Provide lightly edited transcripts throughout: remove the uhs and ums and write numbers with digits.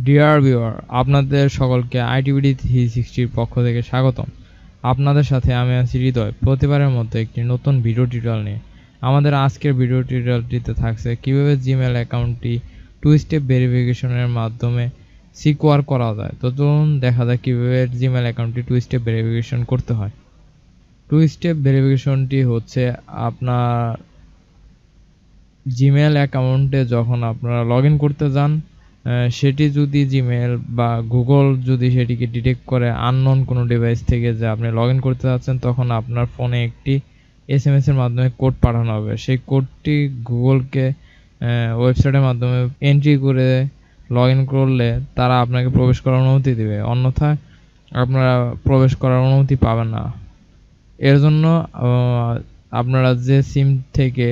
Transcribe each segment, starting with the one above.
Dear viewer, আপনাদের সকলকে আইটিভিডি 360 পক্ষ থেকে স্বাগতম। আপনাদের সাথে আমি আছি হৃদয়, প্রতিবারের মতো একটি নতুন ভিডিও টিউটোরিয়াল নিয়ে। আমাদের আজকের ভিডিও টিউটোরিয়ালটিতে থাকছে কিভাবে জিমেল অ্যাকাউন্টটি 2 স্টেপ ভেরিফিকেশনের মাধ্যমে সিকিউর করা যায়। তো চলুন দেখা যাক কিভাবে জিমেল অ্যাকাউন্টটি 2 স্টেপ ভেরিফিকেশন করতে হয়। 2 স্টেপ ভেরিফিকেশনটি হচ্ছে আপনার জিমেল অ্যাকাউন্টে যখন আপনারা লগ ইন করতে যান, সেটি যদি জিমেল বা গুগল যদি সেটিকে ডিটেক্ট করে আননোন কোনো ডিভাইস থেকে যে আপনি লগ ইন করতে যাচ্ছেন, তখন আপনার ফোনে একটি SMS এর মাধ্যমে কোড পাঠানো হবে। সেই কোডটি গুগলকে ওয়েবসাইটের মাধ্যমে এন্ট্রি করে লগ ইন করলে তারা আপনাকে প্রবেশ করার অনুমতি দেবে, অন্যথায় আপনারা প্রবেশ করার অনুমতি পাবেন না। এর জন্য আপনারা যে সিম থেকে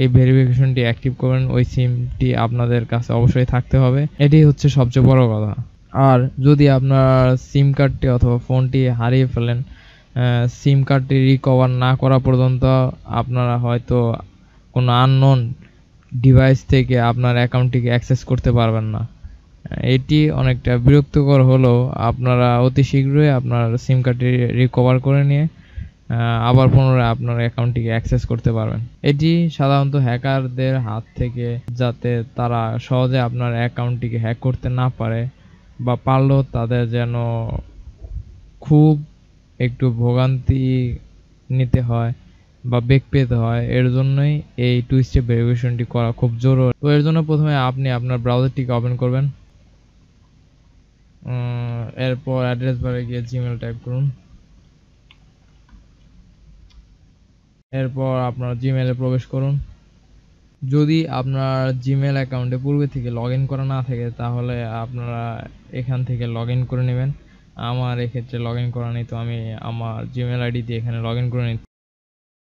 এই ভেরিফিকেশনটি অ্যাক্টিভ করবেন, ওই সিমটি আপনাদের কাছে অবশ্যই থাকতে হবে। এটি হচ্ছে সবচেয়ে বড় কথা। আর যদি আপনার সিম কার্ডটি অথবা ফোনটি হারিয়ে ফেলেন, সিম কার্ডটি রিকভার না করা পর্যন্ত আপনারা হয়তো কোনো আননোন ডিভাইস থেকে আপনার অ্যাকাউন্টটিকে অ্যাক্সেস করতে পারবেন না। এটি অনেকটা বিরক্তিকর হলেও আপনারা অতি শীঘ্রই আপনার সিম কার্ডটি রিকভার করে নিয়ে আবার পুনরায় আপনার অ্যাকাউন্টটিকে অ্যাক্সেস করতে পারবেন। এটি সাধারণত হ্যাকারদের হাত থেকে যাতে তারা সহজে আপনার অ্যাকাউন্টটিকে হ্যাক করতে না পারে, বা পারলেও তাদের যেন খুব একটু ভোগান্তি নিতে হয় বা বেগ পেতে হয়, এর জন্যই এই 2 স্টেপ ভেরিফিকেশনটি করা খুব জরুরি। তো এর জন্য প্রথমে আপনি আপনার ব্রাউজারটিকে ওপেন করবেন। এরপর অ্যাড্রেস বারে গিয়ে জিমেল টাইপ করুন। এরপর আপনার জিমেলে প্রবেশ করুন। যদি আপনার জিমেল অ্যাকাউন্টে পূর্বে থেকে লগ ইন করা না থাকে, তাহলে আপনারা এখান থেকে লগ ইন করে নেবেন। আমার এক্ষেত্রে লগ ইন করা নেই, তো আমি আমার জিমেল আইডি দিয়ে এখানে লগ ইন করে নিই।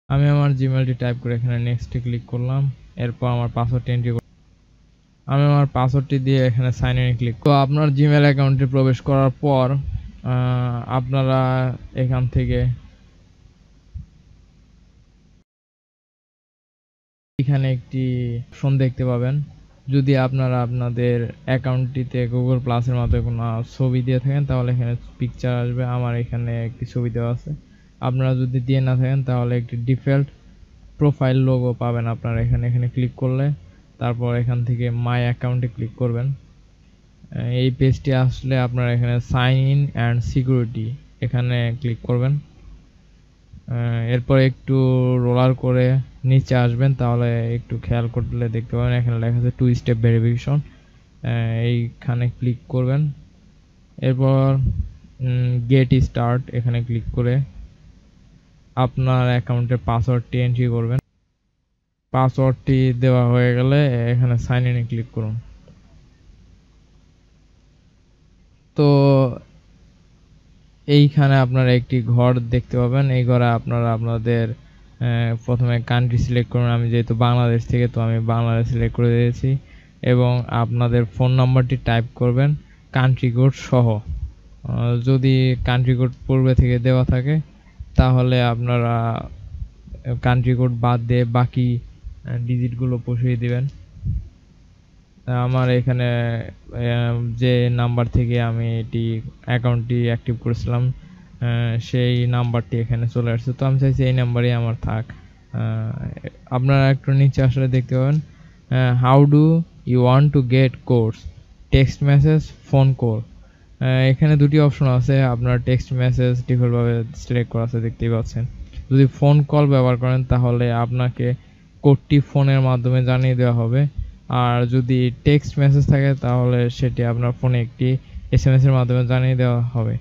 আমি আমার জিমেলটি টাইপ করে এখানে নেক্সটে ক্লিক করলাম। এরপর আমার পাসওয়ার্ডটি এন্ট্রি আমি আমার পাসওয়ার্ডটি দিয়ে এখানে সাইন ইনে ক্লিক। তো আপনার জিমেল অ্যাকাউন্টে প্রবেশ করার পর আপনারা এখান থেকে এখানে একটি অপশন দেখতে পাবেন। যদি আপনারা আপনাদের অ্যাকাউন্টটিতে গুগল প্লাসের মতো কোনো ছবি দিয়ে থাকেন, তাহলে এখানে পিকচার আসবে। আমার এখানে একটি ছবি দেওয়া আছে। আপনারা যদি দিয়ে না থাকেন, তাহলে একটি ডিফল্ট প্রোফাইল লোগো পাবেন আপনারা এখানে ক্লিক করলে। তারপর এখান থেকে মাই অ্যাকাউন্টে ক্লিক করবেন। এই পেজটি আসলে আপনারা এখানে সাইন ইন অ্যান্ড সিকিউরিটি এখানে ক্লিক করবেন। এরপর একটু রোলার করে নিচে আসবেন, তাহলে একটু খেয়াল করলে দেখতে পাবেন এখানে লেখা আছে 2 স্টেপ ভেরিফিকেশন। এইখানে ক্লিক করবেন। এরপর গেট স্টার্ট এখানে ক্লিক করে আপনার অ্যাকাউন্টের পাসওয়ার্ডটি এন্ট্রি করবেন। পাসওয়ার্ডটি দেওয়া হয়ে গেলে এখানে সাইন ইনে ক্লিক করুন। তো এইখানে আপনারা একটি ঘর দেখতে পাবেন। এই ঘরে আপনারা আপনাদের প্রথমে কান্ট্রি সিলেক্ট করুন। আমি যেহেতু বাংলাদেশ থেকে, তো আমি বাংলাদেশ সিলেক্ট করে দিয়েছি, এবং আপনাদের ফোন নাম্বারটি টাইপ করবেন কান্ট্রি কোড সহ। যদি কান্ট্রি কোড পূর্বে থেকে দেওয়া থাকে, তাহলে আপনারা কান্ট্রি কোড বাদ দিয়ে বাকি ডিজিটগুলো বসিয়ে দিবেন। আমার এখানে যে নাম্বার থেকে আমি অ্যাকাউন্টটি অ্যাক্টিভ করেছিলাম, সেই নাম্বারটি এখানে চলে আসছে। তো আমি চাইছি এই নাম্বারই আমার থাক। আপনারা একটু নিচে আসলে দেখতে পাবেন how do you want to get codes, text message, phone call. এখানে দুটি অপশন আছে। আপনার টেক্সট মেসেজ ডিফল্টভাবে সিলেক্ট করা আছে, দেখতেই পাচ্ছেন। যদি ফোন কল ব্যবহার করেন, তাহলে আপনাকে কোডটি ফোনের মাধ্যমে জানিয়ে দেওয়া হবে। আর যদি টেক্সট মেসেজ থাকে, তাহলে সেটি আপনার ফোনে একটি SMS এর মাধ্যমে জানিয়ে দেওয়া হবে।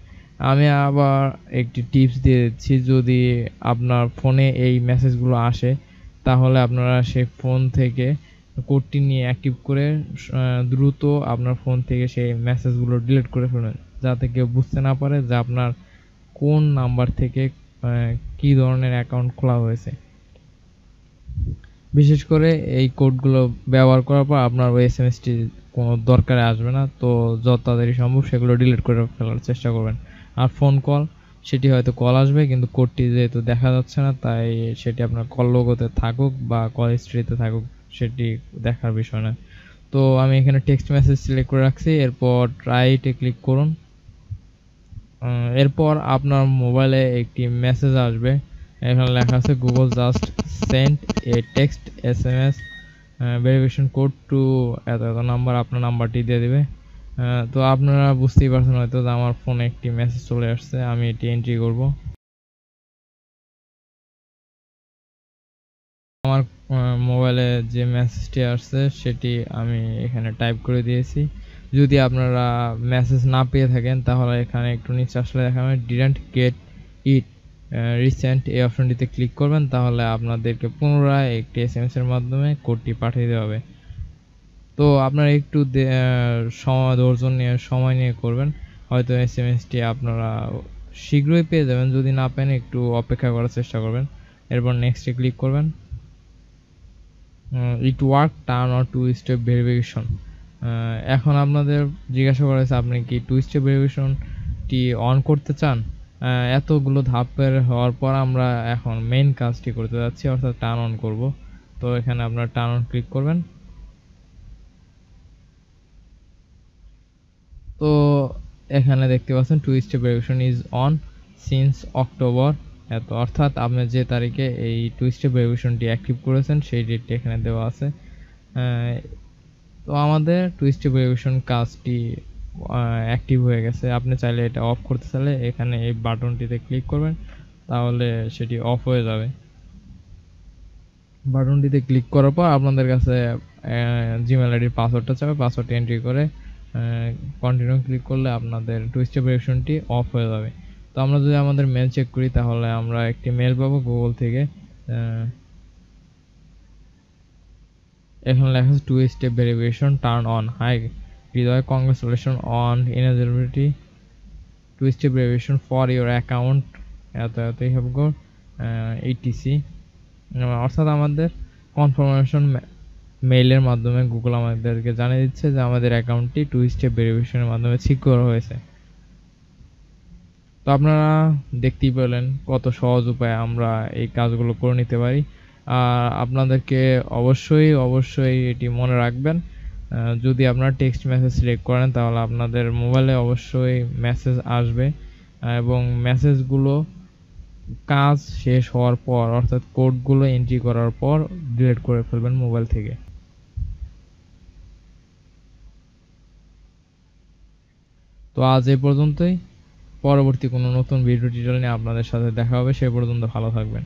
আমি আবার একটি টিপস দিয়ে দিচ্ছি, যদি আপনার ফোনে এই মেসেজগুলো আসে, তাহলে আপনারা সেই ফোন থেকে কোডটি নিয়ে অ্যাক্টিভ করে দ্রুত আপনার ফোন থেকে সেই মেসেজগুলো ডিলিট করে ফেলুন, যাতে কেউ বুঝতে না পারে যে আপনার কোন নাম্বার থেকে কী ধরনের অ্যাকাউন্ট খোলা হয়েছে। বিশেষ করে এই কোডগুলো ব্যবহার করার পর আপনার ওই SMS-টি কোনো দরকারে আসবে না। তো যত তাড়াতাড়ি সম্ভব সেগুলো ডিলিট করে ফেলার চেষ্টা করবেন। আর ফোন কল, সেটি হয়তো কল আসবে, কিন্তু কোডটি যেহেতু দেখা যাচ্ছে না, তাই সেটি আপনার কল লোগোতে থাকুক বা কল হিস্ট্রিতে থাকুক, সেটি দেখার বিষয় না। তো আমি এখানে টেক্সট মেসেজ সিলেক্ট করে রাখছি, এরপর রাইটে ক্লিক করুন। এরপর আপনার মোবাইলে একটি মেসেজ আসবে, এখানে লেখা আছে Google just send a text SMS verification code to এত এত নাম্বার, আপনার নাম্বারটি দিয়ে দিবে। তো আপনারা বুঝতেই পারছেন হয়তো যে আমার ফোনে একটি মেসেজ চলে আসছে, আমি এটি এন্ট্রি করব। আমার মোবাইলে যে মেসেজটি আসছে সেটি আমি এখানে টাইপ করে দিয়েছি। যদি আপনারা মেসেজ না পেয়ে থাকেন তাহলে এখানে একটু নিচে আসলে দেখা যাবে ডিডন্ট গেট ইট রিসেন্ট, এই অপশনটিতে ক্লিক করবেন, তাহলে আপনাদেরকে পুনরায় একটি SMS এর মাধ্যমে কোডটি পাঠিয়ে দেওয়া হবে। তো আপনারা একটু সময় নিয়ে করবেন, হয়তো SMSটি আপনারা শীঘ্রই পেয়ে যাবেন। যদি না পেন একটু অপেক্ষা করার চেষ্টা করবেন। এরপর নেক্সটে ক্লিক করবেন। It work turn on two step verification. এখন আপনাদের জিজ্ঞাসা করা হয়েছে আপনি কি টু স্টেপ ভেরিফিকেশনটি অন করতে চান। এতগুলো ধাপের হওয়ার পর আমরা এখন মেইন কাজটি করতে যাচ্ছি, অর্থাৎ টার্ন অন করব। তো এখানে আপনারা টার্ন অন ক্লিক করবেন। তো এখানে দেখতে পাচ্ছেন two step verification is on since October এত, অর্থাৎ আপনি যে তারিখে এই টু স্টেপ ভেরিফিকেশনটি অ্যাক্টিভ করেছেন সেই ডেটটি এখানে দেওয়া আছে। তো আমাদের টু স্টেপ ভেরিফিকেশন কাজটি অ্যাক্টিভ হয়ে গেছে। আপনি চাইলে এটা অফ করতে চাইলে এখানে এই বাটনটিতে ক্লিক করবেন, তাহলে সেটি অফ হয়ে যাবে। বাটনটিতে ক্লিক করার পর আপনাদের কাছে জিমেল আইডির পাসওয়ার্ডটা চাবে, পাসওয়ার্ডটি এন্ট্রি করে কন্টিনিউ ক্লিক করলে আপনাদের টু স্টেপ ভেরিফিকেশনটি অফ হয়ে যাবে। তো আমরা যদি আমাদের মেল চেক করি তাহলে আমরা একটি মেল পাবো গুগল থেকে। এখানে লেখা আছে two step verification turn on, hi Hriday congratulation on ineligibility two step verification for your account এতই হ্যাভ গট ETC। অর্থাৎ আমাদের কনফার্মেশন মেইলের মাধ্যমে গুগল আমাদেরকে জানিয়ে দিচ্ছে যে আমাদের অ্যাকাউন্টটি টু স্টেপ ভেরিফিকেশনের মাধ্যমে সিকিউর হয়েছে। তো আপনারা দেখতেই পেলেন কত সহজ উপায়ে আমরা এই কাজগুলো করে নিতে পারি। আর আপনাদেরকে অবশ্যই এটি মনে রাখবেন, যদি আপনারা টেক্সট মেসেজ সিলেক্ট করেন তাহলে আপনাদের মোবাইলে অবশ্যই মেসেজ আসবে, এবং মেসেজগুলো কাজ শেষ হওয়ার পর অর্থাৎ কোডগুলো এন্ট্রি করার পর ডিলিট করে ফেলবেন মোবাইল থেকে। তো আজ এই পর্যন্তই, পরবর্তী কোনো নতুন ভিডিও টিউটোরিয়াল নিয়ে আপনাদের সাথে দেখা হবে। সে পর্যন্ত ভালো থাকবেন।